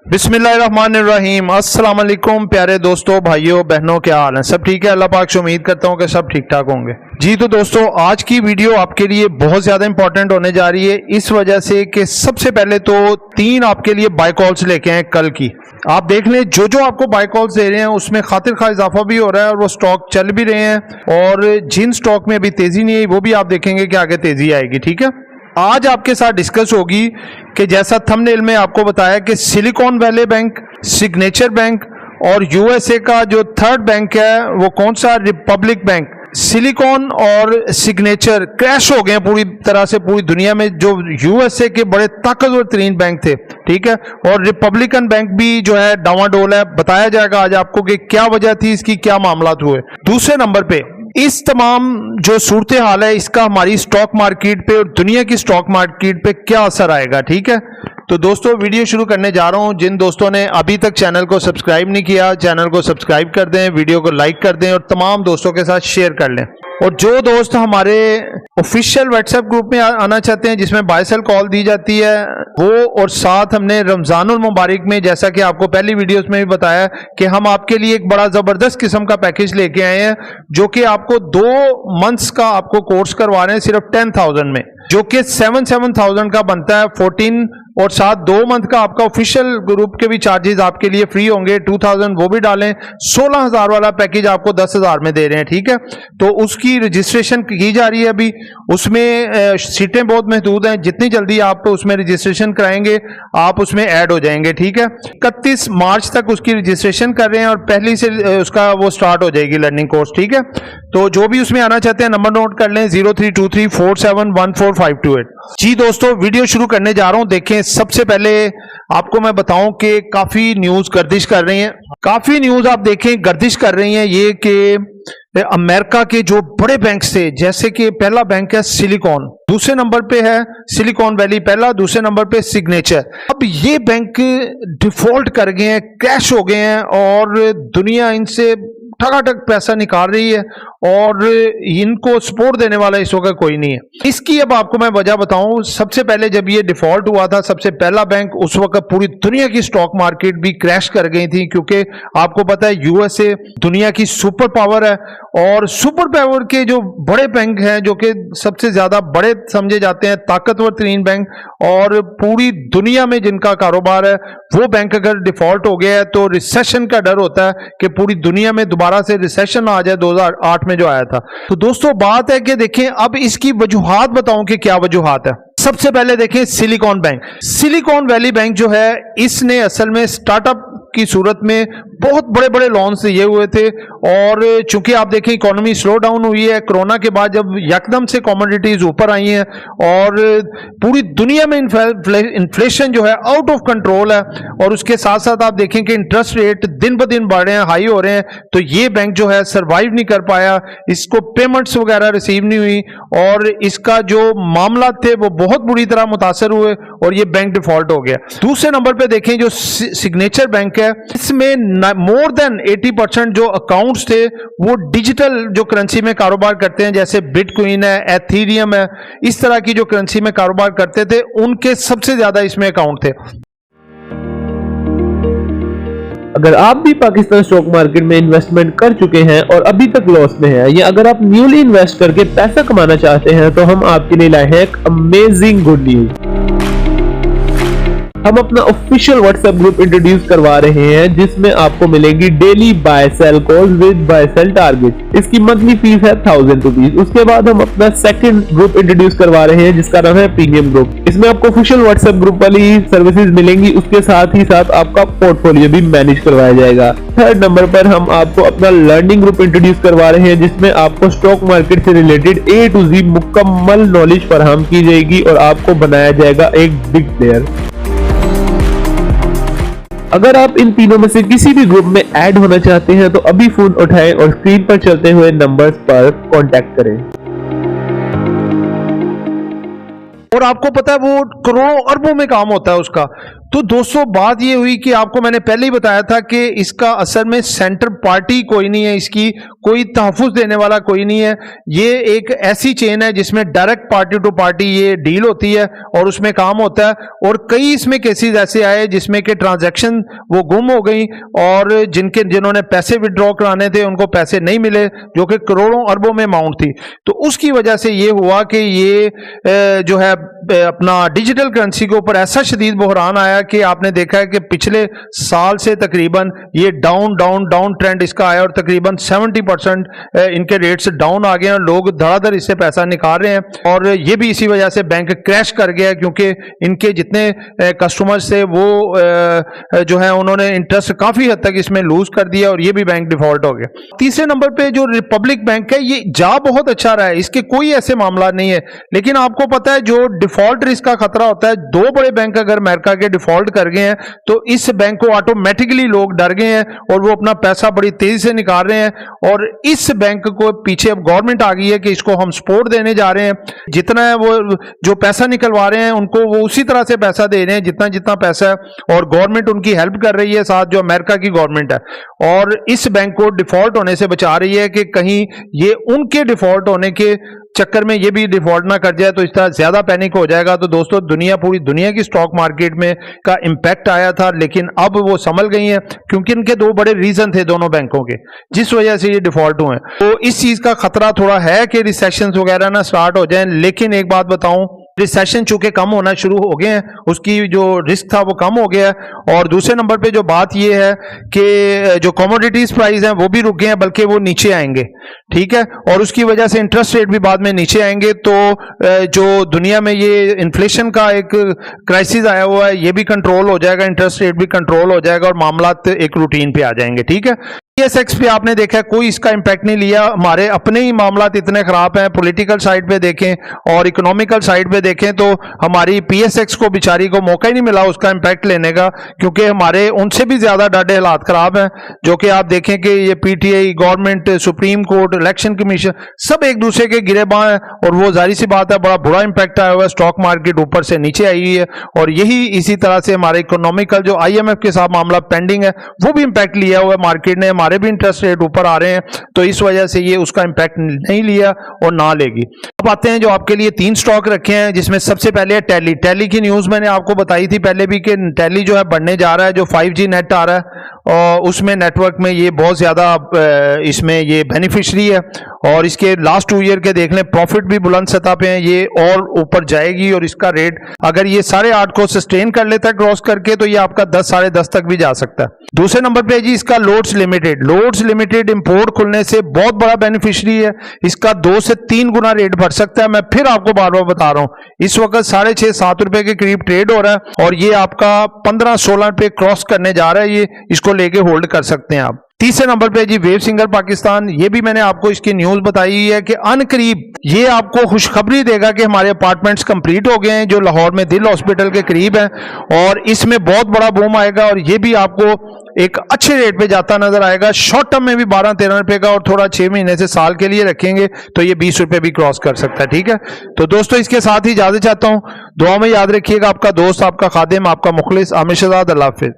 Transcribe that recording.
बिस्मिल्लाहिर्रहमानिर्रहीम। अस्सलाम वालेकुम प्यारे दोस्तों, भाइयों बहनों, क्या हाल है? सब ठीक है? अल्लाह पाक से उम्मीद करता हूँ कि सब ठीक ठाक होंगे। जी तो दोस्तों, आज की वीडियो आपके लिए बहुत ज़्यादा इंपॉर्टेंट होने जा रही है, इस वजह से कि सबसे पहले तो 3 आपके लिए बाय कॉल्स लेके आए कल की। आप देख लें, जो आपको बाय कॉल्स दे रहे हैं उसमें खातिर खा इजाफा भी हो रहा है और वो स्टॉक चल भी रहे हैं, और जिन स्टॉक में अभी तेज़ी नहीं आई वो भी आप देखेंगे कि आगे तेज़ी आएगी। ठीक है, आज आपके साथ डिस्कस होगी कि जैसा थंबनेल में आपको बताया कि silicon valley bank, signature bank और यूएसए का जो थर्ड बैंक है वो कौन सा, रिपब्लिक बैंक। सिलिकॉन और सिग्नेचर क्रैश हो गए पूरी तरह से पूरी दुनिया में, जो यूएसए के बड़े ताकतवर तरीन बैंक थे। ठीक है, और रिपब्लिकन बैंक भी जो है डावाडोल है। बताया जाएगा आज आपको कि क्या वजह थी इसकी, क्या मामला हुए। दूसरे नंबर पे इस तमाम जो सूरत हाल है इसका हमारी स्टॉक मार्केट पे और दुनिया की स्टॉक मार्केट पे क्या असर आएगा। ठीक है, तो दोस्तों वीडियो शुरू करने जा रहा हूं। जिन दोस्तों ने अभी तक चैनल को सब्सक्राइब नहीं किया, चैनल को सब्सक्राइब कर दें, वीडियो को लाइक कर दें और तमाम दोस्तों के साथ शेयर कर लें। और जो दोस्त हमारे ऑफिशियल व्हाट्सएप ग्रुप में आना चाहते हैं जिसमें बाय सेल कॉल दी जाती है वो, और साथ हमने रमजानुल मुबारक में, जैसा कि आपको पहली वीडियोस में भी बताया कि हम आपके लिए एक बड़ा जबरदस्त किस्म का पैकेज लेके आए हैं, जो कि आपको 2 मंथ्स का आपको कोर्स करवा रहे हैं सिर्फ 10,000 में, जो कि 7,000 का बनता है 14, और साथ 2 मंथ का आपका ऑफिशियल ग्रुप के भी चार्जेस आपके लिए फ्री होंगे, 2,000 वो भी डालें। 16,000 वाला पैकेज आपको 10,000 में दे रहे हैं। ठीक है, तो उसकी रजिस्ट्रेशन की जा रही है अभी। उसमें सीटें बहुत महदूद हैं, जितनी जल्दी आप उसमें रजिस्ट्रेशन कराएंगे आप उसमें ऐड हो जाएंगे। ठीक है, 31 मार्च तक उसकी रजिस्ट्रेशन कर रहे हैं और पहली से उसका वो स्टार्ट हो जाएगी लर्निंग कोर्स। ठीक है, तो जो भी उसमें आना चाहते हैं नंबर नोट कर लें, 0323471458। जी दोस्तों, वीडियो शुरू करने जा रहा हूं। देखें, सबसे पहले आपको मैं बताऊं कि काफी न्यूज गर्दिश कर रही हैं, काफी न्यूज आप देखें गर्दिश कर रही हैं ये कि अमेरिका के जो बड़े बैंक थे, जैसे कि पहला बैंक है सिलिकॉन, दूसरे नंबर पे है सिलिकॉन वैली पहला, दूसरे नंबर पे सिग्नेचर। अब ये बैंक डिफॉल्ट कर गए हैं, क्रैश हो गए हैं और दुनिया इनसे ठगाठग पैसा निकाल रही है और इनको सपोर्ट देने वाला इस वक्त कोई नहीं है। इसकी अब आपको मैं वजह बताऊं। सबसे पहले जब ये डिफॉल्ट हुआ था, सबसे पहला बैंक, उस वक्त पूरी दुनिया की स्टॉक मार्केट भी क्रैश कर गई थी, क्योंकि आपको पता है यूएसए दुनिया की सुपर पावर है और सुपर पावर के जो बड़े बैंक हैं, जो कि सबसे ज्यादा बड़े समझे जाते हैं, ताकतवर तरीन बैंक, और पूरी दुनिया में जिनका कारोबार है, वो बैंक अगर डिफॉल्ट हो गया है तो रिसेशन का डर होता है कि पूरी दुनिया में दोबारा से रिसेशन आ जाए, 2008 में जो आया था। तो दोस्तों बात है कि देखें, अब इसकी वजूहात बताऊं कि क्या वजूहात है। सबसे पहले देखें silicon bank, silicon valley bank जो है, इसने असल में स्टार्टअप की सूरत में बहुत बड़े बड़े लोन्स दिए हुए थे, और चूंकि आप देखें इकोनॉमी स्लो डाउन हुई है कोरोना के बाद, जब यकदम से कमोडिटीज ऊपर आई हैं और पूरी दुनिया में इन्फ्लेशन जो है आउट ऑफ कंट्रोल है, और उसके साथ साथ आप देखें कि इंटरेस्ट रेट दिन ब दिन बढ़ रहे हैं, हाई हो रहे हैं, तो ये बैंक जो है सरवाइव नहीं कर पाया, इसको पेमेंट्स वगैरह रिसीव नहीं हुई और इसका जो मामला थे वो बहुत बुरी तरह मुतासर हुए और ये बैंक डिफॉल्ट हो गया। दूसरे नंबर पे देखें जो सिग्नेचर बैंक है, इसमें मोर देन 80% जो अकाउंट्स थे वो डिजिटल जो करेंसी में कारोबार करते हैं, जैसे बिटकॉइन है, एथेरियम है, इस तरह की जो करेंसी में कारोबार करते थे, उनके सबसे ज्यादा इसमें अकाउंट थे। अगर आप भी पाकिस्तान स्टॉक मार्केट में इन्वेस्टमेंट कर चुके हैं और अभी तक लॉस में हैं, या अगर आप न्यूली इन्वेस्ट करके पैसा कमाना चाहते हैं, तो हम आपके लिए लाए हैं एक अमेजिंग गुड न्यूज। हम अपना ऑफिशियल व्हाट्सएप ग्रुप इंट्रोड्यूस करवा रहे हैं, जिसमें आपको मिलेंगी daily buy sell calls with buy sell target. इसकी मंथली फीस है 1000 रुपीज। उसके बाद हम अपना सेकंड ग्रुप इंट्रोड्यूस करवा रहे हैं, जिसका नाम है प्रीमियम ग्रुप। इसमें आपको ऑफिशियल व्हाट्सएप ग्रुप वाली सर्विसेज मिलेंगी, उसके साथ ही साथ आपका पोर्टफोलियो भी मैनेज करवाया जाएगा। थर्ड नंबर पर हम आपको अपना लर्निंग ग्रुप इंट्रोड्यूस करवा रहे हैं, जिसमें आपको स्टॉक मार्केट से रिलेटेड A to Z मुकम्मल नॉलेज फराहम की जाएगी और आपको बनाया जाएगा एक बिग प्लेयर। अगर आप इन तीनों में से किसी भी ग्रुप में ऐड होना चाहते हैं तो अभी फोन उठाएं और स्क्रीन पर चलते हुए नंबर्स पर कांटेक्ट करें। और आपको पता है वो करोड़ों अरबों में काम होता है उसका, तो दोस्तों बात ये हुई कि आपको मैंने पहले ही बताया था कि इसका असल में सेंटर पार्टी कोई नहीं है, इसकी कोई तहफ़्फ़ुज़ देने वाला कोई नहीं है। ये एक ऐसी चेन है जिसमें डायरेक्ट पार्टी टू पार्टी ये डील होती है और उसमें काम होता है। और कई इसमें केसेस ऐसे आए जिसमें कि ट्रांजैक्शन वो गुम हो गई और जिन्होंने पैसे विड्रॉ कराने थे उनको पैसे नहीं मिले, जो कि करोड़ों अरबों में अमाउंट थी। तो उसकी वजह से ये हुआ कि ये जो है अपना डिजिटल करेंसी के ऊपर ऐसा शदीद बहरान आया कि आपने देखा है कि पिछले साल से तकरीबन ये डाउन ट्रेंड इसका आया और तकरीबन 70% इनके रेट्स डाउन आ गए हैं और लोग धड़ाधड़ इससे पैसा निकाल रहे हैं। और ये भी इसी वजह से बैंक क्रैश कर गया क्योंकि इनके जितने कस्टमर्स थे वो जो है उन्होंने इंटरेस्ट काफी हद तक इसमें लूज कर दिया और ये भी बैंक डिफॉल्ट हो गया। तीसरे नंबर पे जो रिपब्लिक बैंक है ये जा बहुत अच्छा रहा है, इसके कोई ऐसे मामला नहीं है, लेकिन आपको पता है जो डिफॉल्ट रिस्क का खतरा होता है, दो बड़े बैंक अगर अमेरिका के डिफॉल्ट कर गए हैं तो इस बैंक को ऑटोमेटिकली लोग डर गए हैं और वो अपना पैसा बड़ी तेजी से निकाल रहे हैं। और इस बैंक को पीछे अब गवर्नमेंट आ गई है कि इसको हम सपोर्ट देने जा रहे हैं, जितना है वो जो पैसा निकलवा रहे हैं उनको वो उसी तरह से पैसा दे रहे हैं जितना जितना पैसा है, और गवर्नमेंट उनकी हेल्प कर रही है साथ, जो अमेरिका की गवर्नमेंट है, और इस बैंक को डिफॉल्ट होने से बचा रही है कि कहीं ये उनके डिफॉल्ट होने के चक्कर में ये भी डिफॉल्ट ना कर जाए तो इस तरह ज्यादा पैनिक हो जाएगा। तो दोस्तों पूरी दुनिया की स्टॉक मार्केट में का इंपैक्ट आया था, लेकिन अब वो संभल गई हैं क्योंकि इनके दो बड़े रीजन थे दोनों बैंकों के जिस वजह से ये डिफॉल्ट हुए। तो इस चीज का खतरा थोड़ा है कि रिसेशन वगैरह ना स्टार्ट हो जाए, लेकिन एक बात बताऊं, रिसेशन चूंकि कम होना शुरू हो गए हैं, उसकी जो रिस्क था वो कम हो गया है। और दूसरे नंबर पे जो बात ये है कि जो कमोडिटीज प्राइस हैं वो भी रुक गए हैं, बल्कि वो नीचे आएंगे, ठीक है, और उसकी वजह से इंटरेस्ट रेट भी बाद में नीचे आएंगे। तो जो दुनिया में ये इन्फ्लेशन का एक क्राइसिस आया हुआ है ये भी कंट्रोल हो जाएगा, इंटरेस्ट रेट भी कंट्रोल हो जाएगा और मामला एक रूटीन पे आ जाएंगे, ठीक है। पीएसएक्स पे आपने देखा है कोई इसका इंपैक्ट नहीं लिया, हमारे अपने ही मामला इतने खराब हैं, पॉलिटिकल साइड पे देखें और इकोनॉमिकल साइड पे देखें तो हमारी पीएसएक्स को बेचारी को मौका ही नहीं मिला उसका इंपैक्ट लेने का, क्योंकि हमारे उनसे भी ज्यादा डाटे हालात खराब हैं। जो कि आप देखें कि ये PTI, government, supreme court, election commission सब एक दूसरे के गिरेबान हैं और वो जाहिर सी बात है बड़ा बुरा इंपैक्ट आया हुआ है, स्टॉक मार्केट ऊपर से नीचे आई हुई है। और यही इसी तरह से हमारे इकोनॉमिकल जो IMF के साथ मामला पेंडिंग है वो भी इंपैक्ट लिया हुआ है मार्केट ने, हमारे भी इंटरेस्ट रेट ऊपर आ रहे हैं, तो इस वजह से ये उसका इंपैक्ट नहीं लिया और ना लेगी। अब आते हैं जो आपके लिए 3 स्टॉक रखे हैं, जिसमें सबसे पहले है टैली। टैली की न्यूज मैंने आपको बताई थी पहले भी कि टैली जो है बढ़ने जा रहा है, जो 5G नेट आ रहा है और उसमें नेटवर्क में ये बहुत ज्यादा इसमें ये बेनिफिशियरी है और इसके लास्ट 2 ईयर के देख लें प्रॉफिट भी बुलंद सतह पे है, ये और ऊपर जाएगी और इसका रेट अगर ये 8.5 को सस्टेन कर लेता है क्रॉस करके तो ये आपका 10 साढ़े 10 तक भी जा सकता है। दूसरे नंबर पे है जी इसका लोड्स लिमिटेड इंपोर्ट खुलने से बहुत बड़ा बेनिफिशियरी है, इसका 2 से 3 गुना रेट बढ़ सकता है। मैं फिर आपको बार बार बता रहा हूं, इस वक्त 6.5-7 रुपए के करीब ट्रेड हो रहा है और ये आपका 15-16 रुपए क्रॉस करने जा रहा है, ये इसको लेके होल्ड कर सकते हैं आप। तीसरे नंबर पे जी वेव सिंगर पाकिस्तान, ये भी मैंने आपको इसकी न्यूज बताई है कि अनकरीब ये आपको खुशखबरी देगा कि हमारे अपार्टमेंट्स कंप्लीट हो गए हैं जो लाहौर में दिल हॉस्पिटल के करीब हैं और इसमें बहुत बड़ा बूम आएगा और ये भी आपको एक अच्छे रेट पे जाता नजर आएगा। शॉर्ट टर्म में भी 12-13 रुपए का और थोड़ा 6 महीने से साल के लिए रखेंगे तो ये 20 रुपए भी क्रॉस कर सकता है, ठीक है। तो दोस्तों इसके साथ ही इजाजत चाहता हूं, दुआ में याद रखिएगा। आपका दोस्त, आपका खादिम, आपका मुखलिस आमिर शहजाद। अल्लाह हाफिज।